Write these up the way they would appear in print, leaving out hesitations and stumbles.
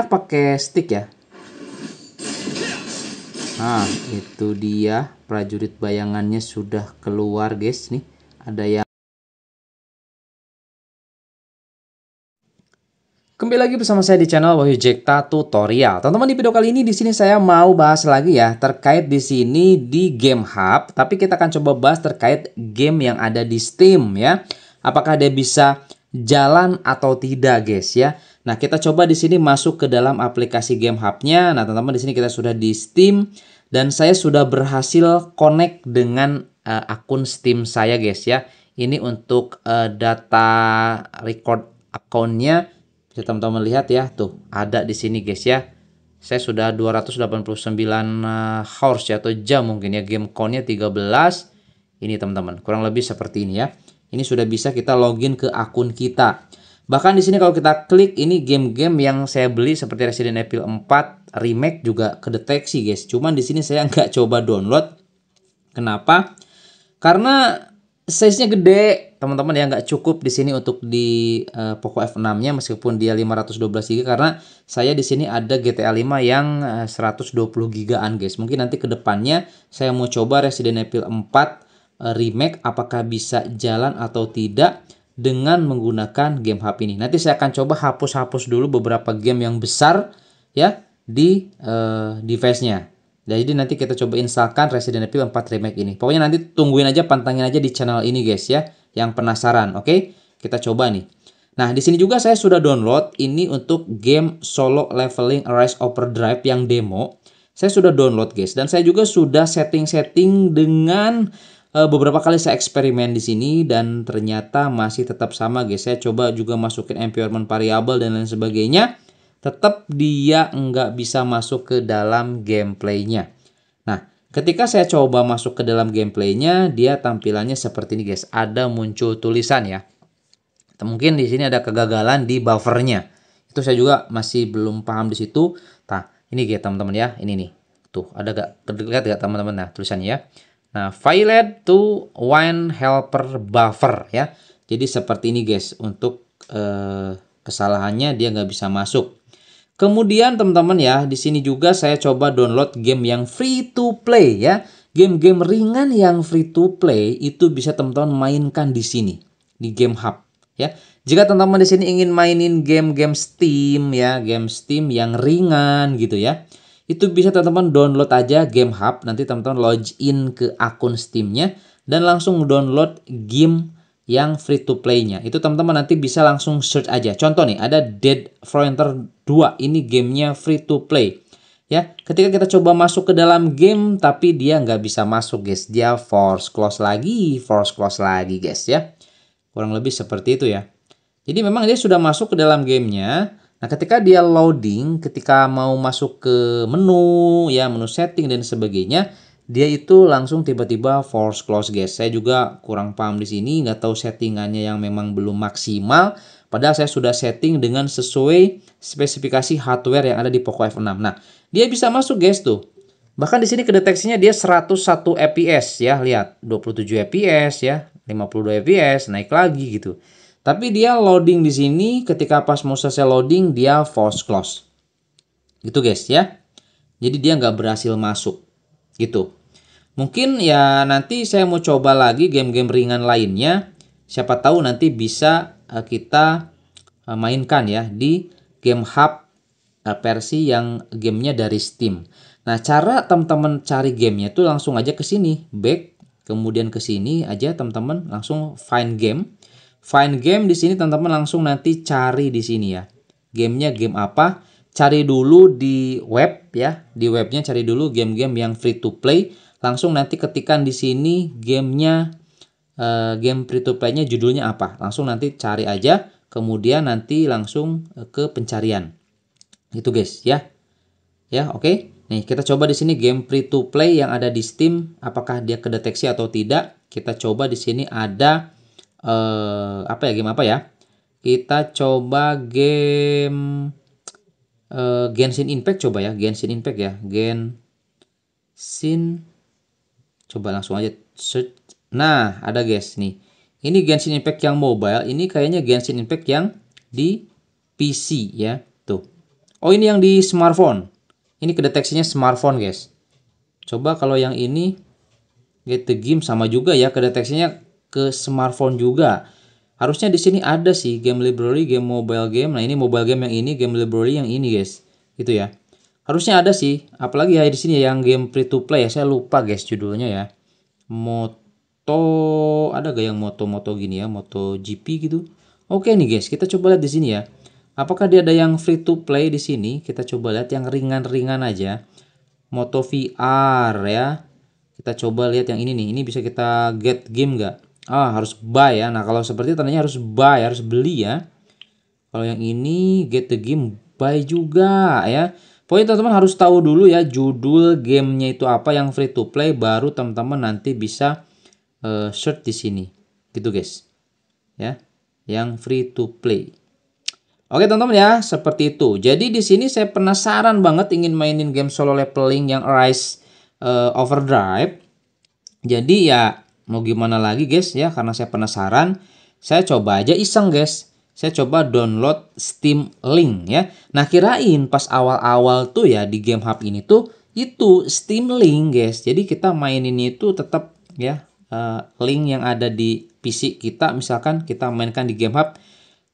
pakai stick ya. Nah, itu dia prajurit bayangannya sudah keluar, guys. Nih, ada yang kembali lagi bersama saya di channel Wahyu Jekta Tutorial. Teman-teman, di video kali ini di sini saya mau bahas lagi ya terkait di sini di Game Hub, tapi kita akan coba bahas terkait game yang ada di Steam ya. Apakah dia bisa jalan atau tidak, guys ya. Nah, kita coba di sini masuk ke dalam aplikasi Game Hub-nya. Nah, teman-teman, di sini kita sudah di Steam dan saya sudah berhasil connect dengan akun Steam saya, guys ya. Ini untuk data record akunnya. Bisa teman-teman lihat ya, tuh ada di sini, guys ya. Saya sudah 289 hours ya, atau jam mungkin ya. Game count-nya 13. Ini teman-teman, kurang lebih seperti ini ya. Ini sudah bisa kita login ke akun kita. Bahkan di sini kalau kita klik ini game-game yang saya beli seperti Resident Evil 4 remake juga kedeteksi, guys. Cuman di sini saya nggak coba download. Kenapa? Karena size-nya gede, teman-teman ya, nggak cukup di sini untuk di Poco F6-nya meskipun dia 512 GB, karena saya di sini ada GTA 5 yang 120 GB-an, guys. Mungkin nanti ke depannya saya mau coba Resident Evil 4 remake apakah bisa jalan atau tidak dengan menggunakan Game Hub ini. Nanti saya akan coba hapus-hapus dulu beberapa game yang besar ya di device-nya. Jadi nanti kita coba installkan Resident Evil 4 remake ini. Pokoknya nanti tungguin aja, pantengin aja di channel ini, guys ya. Yang penasaran, oke? Kita coba nih. Nah, di sini juga saya sudah download ini untuk game Solo Leveling Rise Overdrive yang demo. Saya sudah download, guys, dan saya juga sudah setting-setting dengan beberapa kali saya eksperimen di sini dan ternyata masih tetap sama, guys. Saya coba juga masukin environment variable dan lain sebagainya. Tetap dia nggak bisa masuk ke dalam gameplaynya. Nah, ketika saya coba masuk ke dalam gameplaynya, dia tampilannya seperti ini, guys. Ada muncul tulisan ya. Mungkin di sini ada kegagalan di buffernya. Itu saya juga masih belum paham di situ. Nah, ini guys teman-teman ya. Ini nih. Tuh, ada gak terlihat gak teman-teman? Nah, tulisannya ya. Nah, failed to wine helper buffer ya. Jadi seperti ini, guys. Untuk kesalahannya dia nggak bisa masuk. Kemudian teman-teman ya, di sini juga saya coba download game yang free to play ya. Game-game ringan yang free to play itu bisa teman-teman mainkan di sini di Game Hub ya. Jika teman-teman di sini ingin mainin game-game Steam ya, game Steam yang ringan gitu ya. Itu bisa teman-teman download aja Game Hub, nanti teman-teman login ke akun Steam-nya dan langsung download game yang free to play-nya. Itu teman-teman nanti bisa langsung search aja. Contoh nih, ada Dead Frontier 2. Ini gamenya free to play. Ya, ketika kita coba masuk ke dalam game tapi dia nggak bisa masuk, guys. Dia force close lagi, guys ya. Kurang lebih seperti itu ya. Jadi memang dia sudah masuk ke dalam gamenya. Nah, ketika dia loading, ketika mau masuk ke menu ya, menu setting dan sebagainya, dia itu langsung tiba-tiba force close, guys. Saya juga kurang paham di sini, nggak tahu settingannya yang memang belum maksimal. Padahal saya sudah setting dengan sesuai spesifikasi hardware yang ada di Poco F6. Nah, dia bisa masuk, guys tuh. Bahkan di sini kedeteksinya dia 101 fps ya, lihat 27 fps ya, 52 fps, naik lagi gitu. Tapi dia loading di sini, ketika pas mau selesai loading dia force close. Gitu, guys ya. Jadi dia nggak berhasil masuk. Gitu. Mungkin ya nanti saya mau coba lagi game-game ringan lainnya. Siapa tahu nanti bisa kita mainkan ya di Game Hub versi yang gamenya dari Steam. Nah, cara teman-teman cari gamenya itu langsung aja ke sini, back, kemudian ke sini aja teman-teman langsung find game. Find game di sini teman-teman langsung nanti cari di sini ya. Gamenya game apa? Cari dulu di web ya. Di webnya cari dulu game-game yang free to play. Langsung nanti ketikan di sini gamenya, game free to play-nya judulnya apa. Langsung nanti cari aja. Kemudian nanti langsung ke pencarian. Gitu, guys ya. Ya, oke. Nih, kita coba di sini game free to play yang ada di Steam, apakah dia kedeteksi atau tidak. Kita coba di sini ada apa ya, game apa ya? Kita coba game Genshin Impact, coba ya, Genshin Impact ya. Genshin, coba langsung aja search. Nah, ada, guys nih. Ini Genshin Impact yang mobile, ini kayaknya Genshin Impact yang di PC ya. Tuh. Oh, ini yang di smartphone. Ini kedeteksinya smartphone, guys. Coba kalau yang ini get the game sama juga ya, kedeteksinya ke smartphone juga. Harusnya di sini ada sih game library, game mobile game. Nah, ini mobile game yang ini, game library yang ini, guys. Gitu ya. Harusnya ada sih. Apalagi ya di sini yang game free to play ya. Saya lupa, guys, judulnya ya. Moto, ada gak yang moto-moto gini ya, Moto GP gitu. Oke nih, guys, kita coba lihat di sini ya. Apakah dia ada yang free to play di sini? Kita coba lihat yang ringan-ringan aja. Moto VR ya. Kita coba lihat yang ini nih. Ini bisa kita get game nggak? Ah, harus buy ya. Nah, kalau seperti itu tandanya harus buy, harus beli ya. Kalau yang ini get the game buy juga ya. Pokoknya teman-teman harus tahu dulu ya judul gamenya itu apa yang free to play, baru teman-teman nanti bisa search di sini. Gitu, guys. Ya. Yang free to play. Oke teman-teman ya, seperti itu. Jadi di sini saya penasaran banget ingin mainin game solo leveling yang Rise Overdrive. Jadi ya mau gimana lagi, guys ya, karena saya penasaran, saya coba aja iseng, guys. Saya coba download Steam Link ya. Nah, kirain pas awal-awal tuh ya di Game Hub ini tuh itu Steam Link, guys. Jadi kita mainin itu tetap ya link yang ada di PC kita, misalkan kita mainkan di Game Hub.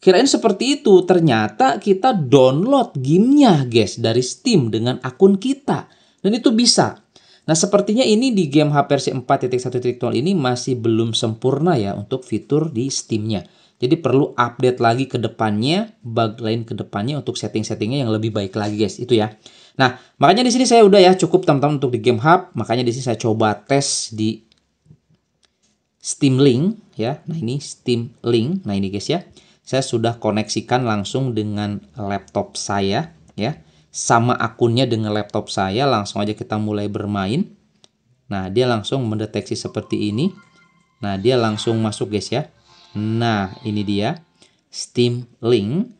Kirain seperti itu, ternyata kita download gamenya, guys, dari Steam dengan akun kita. Dan itu bisa. Nah, sepertinya ini di Game Hub versi 4.1.0 ini masih belum sempurna ya untuk fitur di Steam-nya. Jadi perlu update lagi ke depannya, bug lain ke depannya untuk setting-settingnya yang lebih baik lagi, guys. Itu ya. Nah, makanya di sini saya udah ya cukup teman-teman untuk di Game Hub. Makanya di sini saya coba tes di Steam Link ya. Nah, ini Steam Link. Nah, ini guys ya. Saya sudah koneksikan langsung dengan laptop saya ya. Sama akunnya dengan laptop saya, langsung aja kita mulai bermain. Nah, dia langsung mendeteksi seperti ini. Nah, dia langsung masuk, guys ya. Nah, ini dia Steam Link.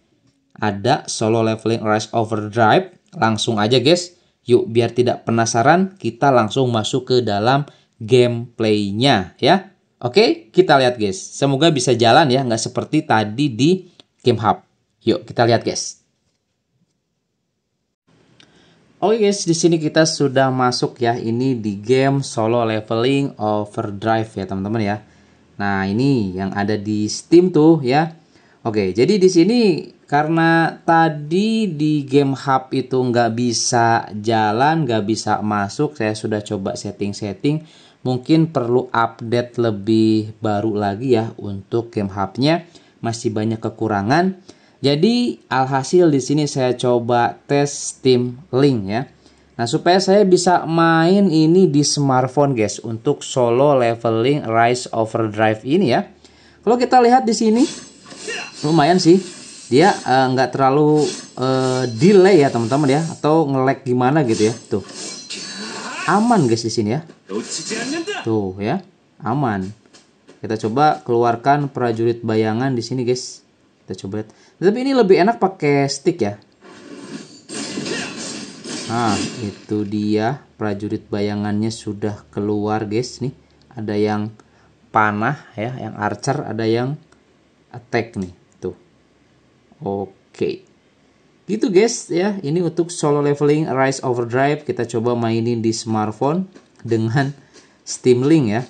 Ada solo leveling Rise Overdrive. Langsung aja, guys. Yuk, biar tidak penasaran, kita langsung masuk ke dalam gameplaynya ya. Oke, kita lihat, guys. Semoga bisa jalan ya, nggak seperti tadi di Game Hub. Yuk, kita lihat, guys. Oke, guys, di sini kita sudah masuk ya. Ini di game solo leveling Overdrive ya, teman-teman ya. Nah, ini yang ada di Steam tuh ya. Oke, jadi di sini karena tadi di Game Hub itu nggak bisa jalan, nggak bisa masuk, saya sudah coba setting-setting. Mungkin perlu update lebih baru lagi ya untuk Game Hub-nya. Masih banyak kekurangan. Jadi alhasil di sini saya coba tes Steam Link ya. Nah, supaya saya bisa main ini di smartphone, guys, untuk solo leveling Rise Overdrive ini ya. Kalau kita lihat di sini lumayan sih. Dia nggak terlalu delay ya, teman-teman ya, atau nge-lag gimana gitu ya. Tuh. Aman, guys, di sini ya. Tuh ya, aman. Kita coba keluarkan prajurit bayangan di sini, guys. Kita coba lihat. Tapi ini lebih enak pakai stick ya. Nah, itu dia prajurit bayangannya sudah keluar, guys nih. Ada yang panah ya, yang archer, ada yang attack nih. Tuh. Oke. Gitu, guys ya. Ini untuk solo leveling Rise Overdrive. Kita coba mainin di smartphone dengan Steam Link ya.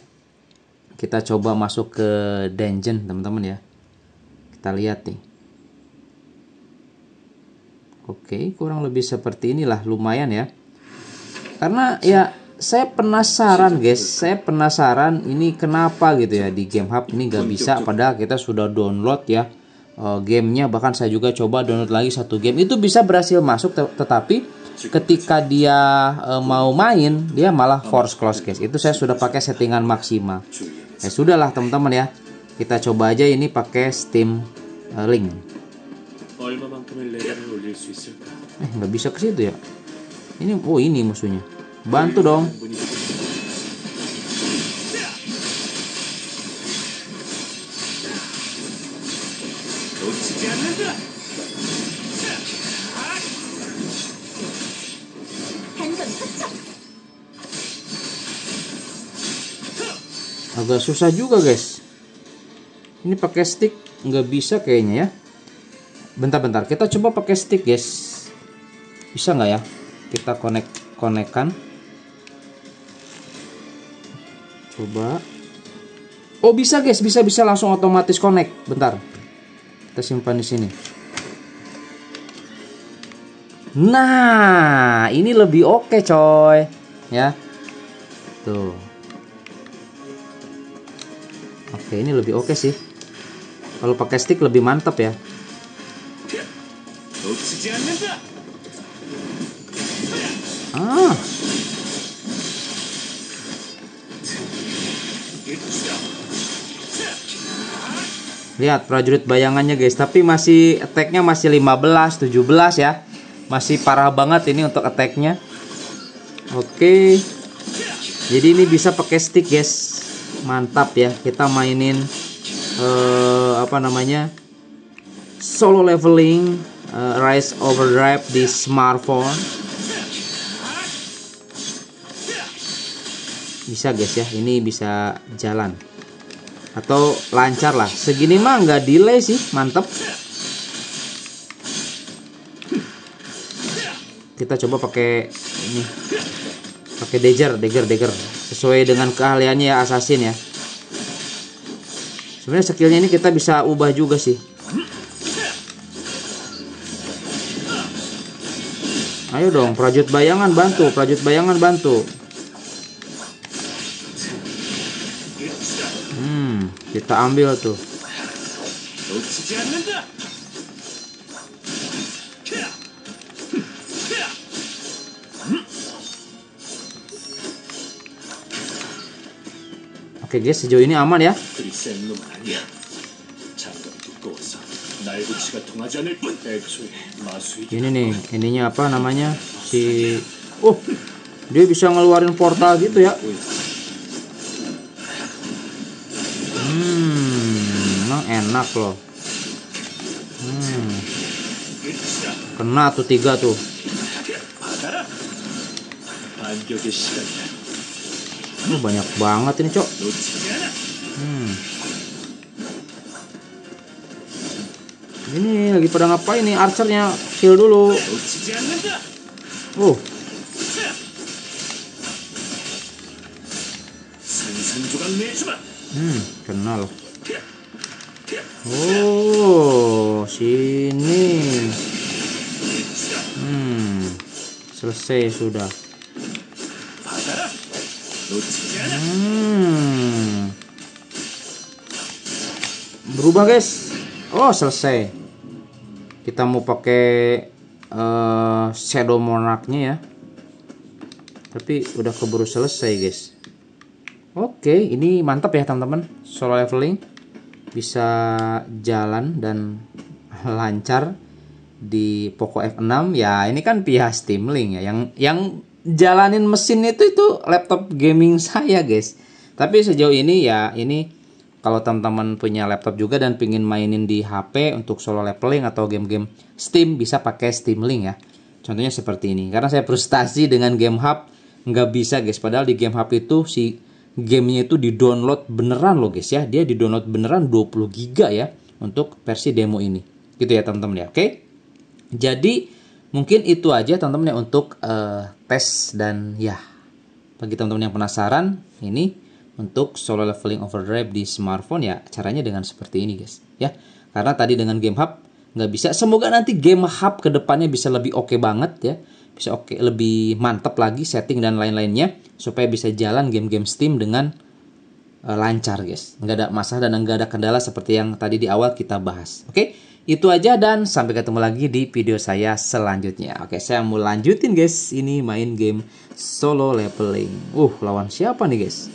Kita coba masuk ke dungeon, teman-teman ya. Kita lihat nih. Oke, kurang lebih seperti inilah, lumayan ya. Karena ya saya penasaran, guys. Saya penasaran ini kenapa gitu ya di Game Hub ini nggak bisa, padahal kita sudah download ya gamenya. Bahkan saya juga coba download lagi satu game, itu bisa berhasil masuk, tetapi ketika dia mau main, dia malah force close, guys. Itu saya sudah pakai settingan maksimal. Ya sudahlah, teman-teman ya. Kita coba aja ini pakai Steam Link. Nggak bisa ke situ ya. Ini, oh ini musuhnya. Bantu dong. Agak susah juga, guys. Ini pakai stick nggak bisa kayaknya ya. Bentar-bentar, kita coba pakai stick, guys. Bisa nggak ya kita konekkan? Coba. Oh bisa guys, bisa langsung otomatis connect. Bentar, kita simpan di sini. Nah, ini lebih oke coy, ya. Tuh. Oke, ini lebih oke sih. Kalau pakai stick lebih mantap ya. Ah. Lihat prajurit bayangannya guys, tapi masih attack-nya masih 15, 17 ya. Masih parah banget ini untuk attack-nya. Oke. Jadi ini bisa pakai stick guys. Mantap ya. Kita mainin apa namanya? Solo leveling Rise Overdrive di smartphone. Bisa guys ya. Ini bisa jalan. Atau lancar lah. Segini mah nggak delay sih. Mantap. Kita coba pakai ini, pakai dagger sesuai dengan keahliannya ya, assassin ya. Sebenarnya skillnya ini kita bisa ubah juga sih. Ayo dong prajurit bayangan bantu, kita ambil tuh. Oke guys, sejauh ini aman ya. Ini nih, ininya apa namanya? Dia bisa ngeluarin portal gitu ya. Emang enak loh. Kena tuh 3 tuh. Banyak banget ini cok. Ini lagi pada ngapain nih? Archernya kill dulu. Kena loh. Sini. Selesai sudah. Berubah guys. Selesai. Kita mau pakai Shadow Monarch-nya ya. Tapi udah keburu selesai guys. Oke, ini mantap ya teman-teman. Solo leveling bisa jalan dan lancar di Poco F6 ya. Ini kan pihak Steam Link ya. Yang jalanin mesin itu laptop gaming saya guys. Tapi sejauh ini ya, ini kalau teman-teman punya laptop juga dan pingin mainin di HP untuk solo leveling atau game-game Steam, bisa pakai Steam Link ya. Contohnya seperti ini. Karena saya frustasi dengan Game Hub nggak bisa guys. Padahal di Game Hub itu si gamenya itu di-download beneran loh guys ya. Dia di-download beneran 20 GB ya untuk versi demo ini. Gitu ya teman-teman ya. Oke. Jadi mungkin itu aja teman-teman ya untuk tes, dan ya bagi teman-teman yang penasaran, ini untuk solo leveling overdrive di smartphone ya caranya dengan seperti ini guys ya. Karena tadi dengan Game Hub nggak bisa. Semoga nanti Game Hub kedepannya bisa lebih oke banget ya. Bisa lebih mantap lagi setting dan lain-lainnya supaya bisa jalan game-game Steam dengan lancar guys. Nggak ada masalah dan nggak ada kendala seperti yang tadi di awal kita bahas. Oke, itu aja dan sampai ketemu lagi di video saya selanjutnya. Oke, saya mau lanjutin guys. Ini main game solo leveling. Lawan siapa nih guys?